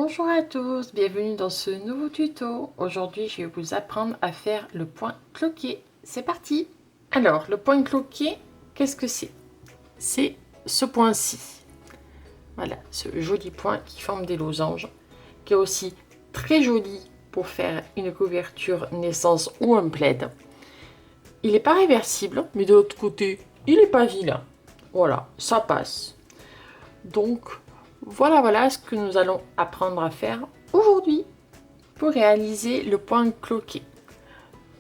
Bonjour à tous, bienvenue dans ce nouveau tuto. Aujourd'hui, je vais vous apprendre à faire le point cloqué. C'est parti! Alors, le point cloqué, qu'est-ce que c'est? C'est ce point-ci. Voilà, ce joli point qui forme des losanges, qui est aussi très joli pour faire une couverture naissance ou un plaid. Il n'est pas réversible, mais de l'autre côté, il n'est pas vilain. Voilà, ça passe. Donc, voilà ce que nous allons apprendre à faire aujourd'hui pour réaliser le point cloqué.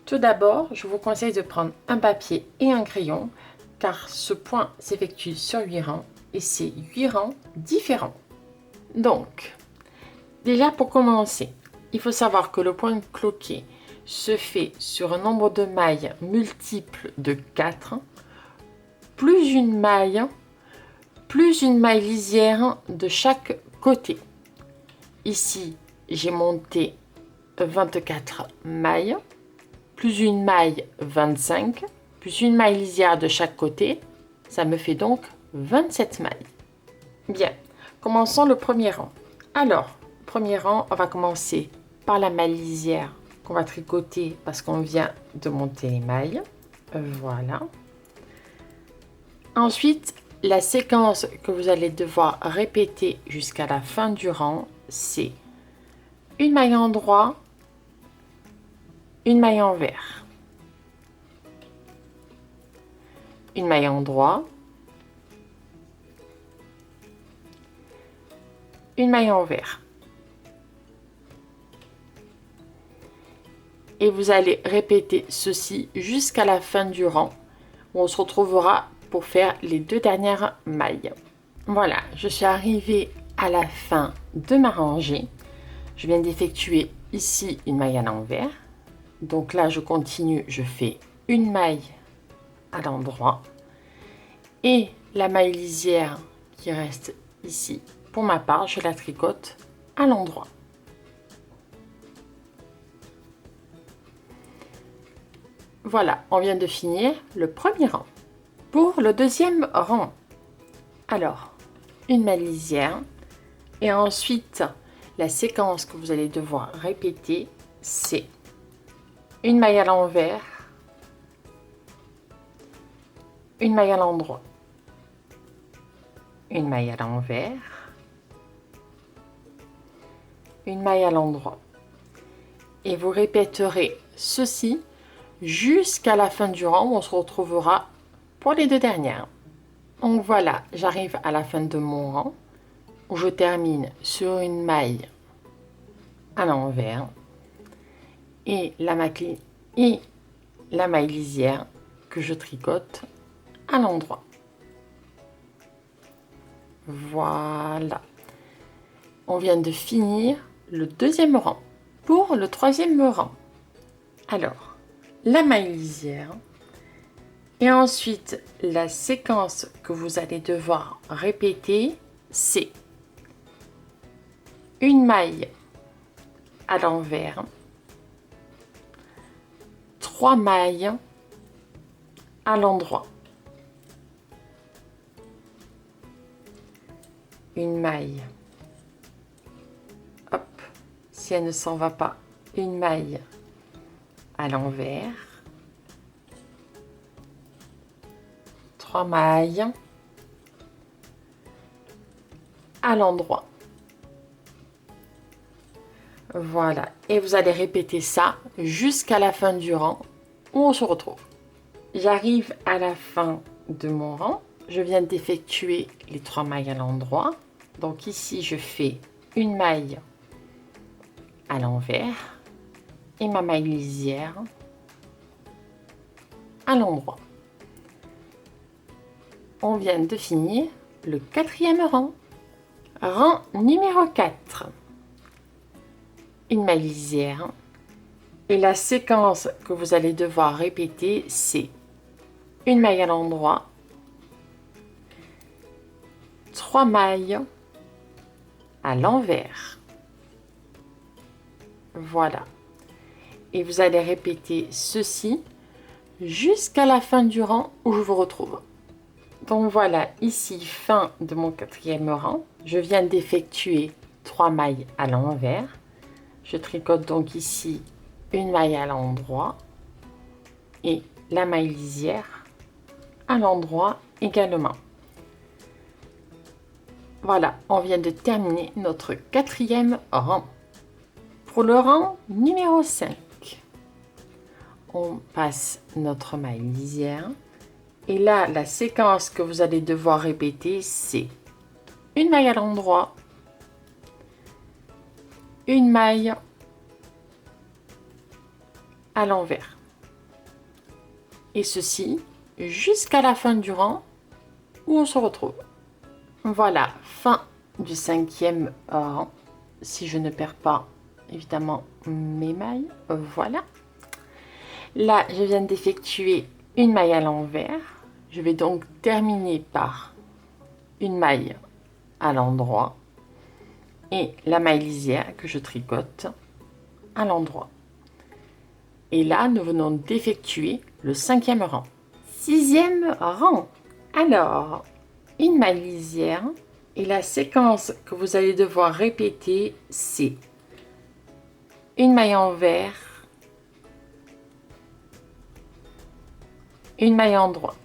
Tout d'abord, je vous conseille de prendre un papier et un crayon car ce point s'effectue sur 8 rangs et c'est 8 rangs différents. Donc, déjà pour commencer, il faut savoir que le point cloqué se fait sur un nombre de mailles multiple de 4 plus une maille lisière de chaque côté. Ici, j'ai monté 24 mailles, plus une maille 25, plus une maille lisière de chaque côté. Ça me fait donc 27 mailles. Bien, commençons le premier rang. Alors, premier rang, on va commencer par la maille lisière qu'on va tricoter parce qu'on vient de monter les mailles. Voilà. Ensuite, la séquence que vous allez devoir répéter jusqu'à la fin du rang, c'est une maille en droit, une maille envers, une maille en droit, une maille envers. Et vous allez répéter ceci jusqu'à la fin du rang, où on se retrouvera pour faire les deux dernières mailles. Voilà, je suis arrivée à la fin de ma rangée. Je viens d'effectuer ici une maille à l'envers. Donc là, je continue, je fais une maille à l'endroit et la maille lisière qui reste ici, pour ma part, je la tricote à l'endroit. Voilà, on vient de finir le premier rang. Pour le deuxième rang, alors, une maille lisière et ensuite, la séquence que vous allez devoir répéter, c'est une maille à l'envers, une maille à l'endroit, une maille à l'envers, une maille à l'endroit. Et vous répéterez ceci jusqu'à la fin du rang où on se retrouvera pour les deux dernières. Donc voilà, j'arrive à la fin de mon rang où je termine sur une maille à l'envers et la maille lisière que je tricote à l'endroit. Voilà. On vient de finir le deuxième rang. Pour le troisième rang, alors, la maille lisière et ensuite la séquence que vous allez devoir répéter, c'est une maille à l'envers, 3 mailles à l'endroit, une maille, hop, si elle ne s'en va pas, une maille à l'envers, 3 mailles à l'endroit. Voilà, et vous allez répéter ça jusqu'à la fin du rang où on se retrouve. J'arrive à la fin de mon rang, je viens d'effectuer les 3 mailles à l'endroit. Donc ici, je fais une maille à l'envers et ma maille lisière à l'endroit. On vient de finir le quatrième rang. Rang numéro 4. Une maille lisière. Et la séquence que vous allez devoir répéter, c'est une maille à l'endroit, 3 mailles à l'envers. Voilà. Et vous allez répéter ceci jusqu'à la fin du rang où je vous retrouve. Donc voilà, ici, fin de mon quatrième rang. Je viens d'effectuer 3 mailles à l'envers. Je tricote donc ici une maille à l'endroit et la maille lisière à l'endroit également. Voilà, on vient de terminer notre 4e rang. Pour le rang numéro 5, on passe notre maille lisière. Et là, la séquence que vous allez devoir répéter, c'est une maille à l'endroit, une maille à l'envers. Et ceci jusqu'à la fin du rang où on se retrouve. Voilà, fin du 5e rang. Si je ne perds pas, évidemment, mes mailles. Voilà. Là, je viens d'effectuer une maille à l'envers. Je vais donc terminer par une maille à l'endroit et la maille lisière que je tricote à l'endroit. Et là, nous venons d'effectuer le 5e rang. 6e rang. Alors, une maille lisière et la séquence que vous allez devoir répéter, c'est une maille envers, une maille endroit.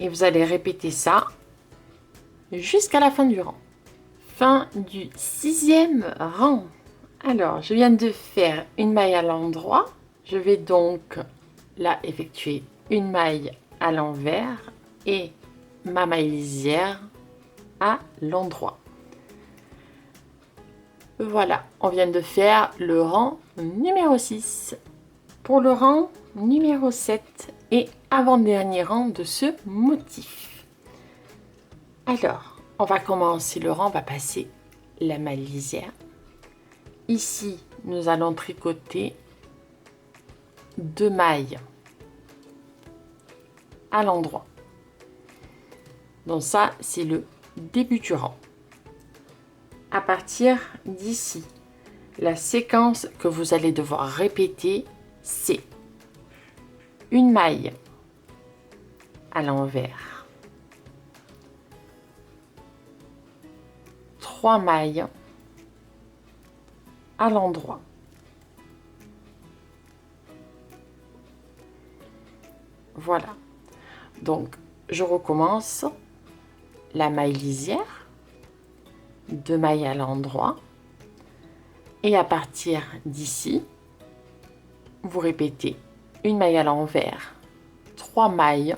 Et vous allez répéter ça jusqu'à la fin du rang. Fin du 6e rang. Alors, je viens de faire une maille à l'endroit. Je vais donc là effectuer une maille à l'envers et ma maille lisière à l'endroit. Voilà, on vient de faire le rang numéro 6. Pour le rang numéro 7 et avant-dernier rang de ce motif. Alors, on va commencer le rang, on va passer la maille lisière. Ici, nous allons tricoter 2 mailles à l'endroit. Donc ça, c'est le début du rang. À partir d'ici, la séquence que vous allez devoir répéter, c'est une maille à l'envers, 3 mailles à l'endroit. Voilà. Donc, je recommence la maille lisière, 2 mailles à l'endroit, et à partir d'ici, vous répétez une maille à l'envers, 3 mailles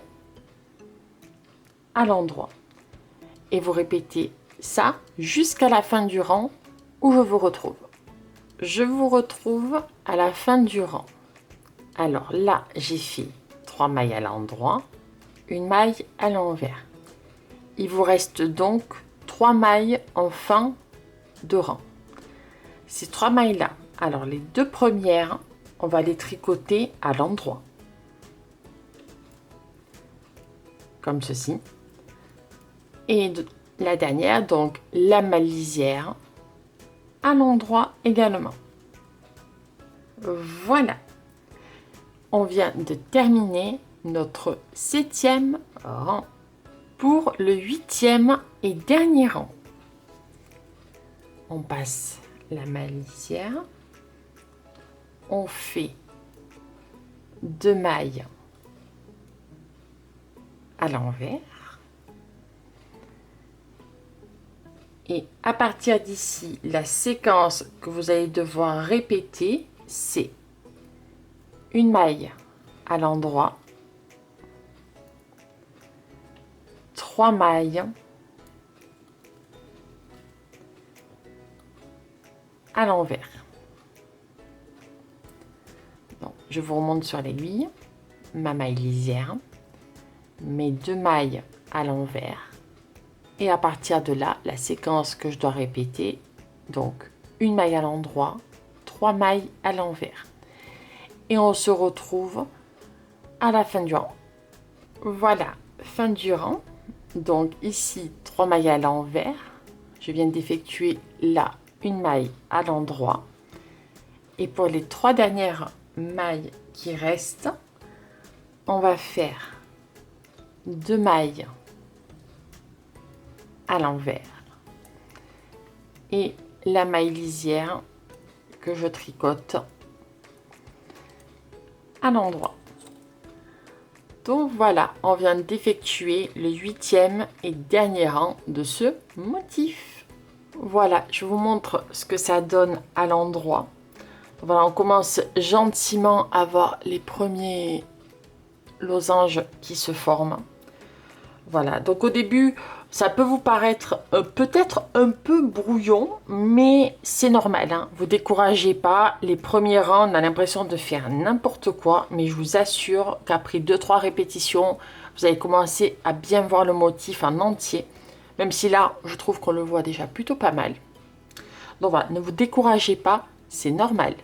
à l'endroit. Et vous répétez ça jusqu'à la fin du rang où je vous retrouve. Je vous retrouve à la fin du rang. Alors là, j'ai fait 3 mailles à l'endroit, une maille à l'envers. Il vous reste donc 3 mailles en fin de rang. Ces 3 mailles-là, alors les 2 premières, on va les tricoter à l'endroit. Comme ceci. Et la dernière, donc la maille lisière, à l'endroit également. Voilà. On vient de terminer notre 7e rang. Pour le 8e et dernier rang, on passe la maille lisière, on fait 2 mailles à l'envers et à partir d'ici, la séquence que vous allez devoir répéter, c'est une maille à l'endroit, 3 mailles à l'envers. Donc, je vous remonte sur l'aiguille, ma maille lisière, mes 2 mailles à l'envers et à partir de là, la séquence que je dois répéter, donc une maille à l'endroit, 3 mailles à l'envers. Et on se retrouve à la fin du rang. Voilà, fin du rang. Donc ici, 3 mailles à l'envers. Je viens d'effectuer là une maille à l'endroit. Et pour les 3 dernières mailles qui restent, on va faire 2 mailles à l'envers, et la maille lisière que je tricote à l'endroit. Donc voilà, on vient d'effectuer le 8e et dernier rang de ce motif. Voilà, je vous montre ce que ça donne à l'endroit. Voilà, on commence gentiment à voir les premiers losanges qui se forment. Voilà, donc au début, ça peut vous paraître peut-être un peu brouillon, mais c'est normal, hein. Vous découragez pas. Les premiers rangs, on a l'impression de faire n'importe quoi, mais je vous assure qu'après 2-3 répétitions, vous allez commencer à bien voir le motif en entier. Même si là, je trouve qu'on le voit déjà plutôt pas mal. Donc voilà, ne vous découragez pas, c'est normal.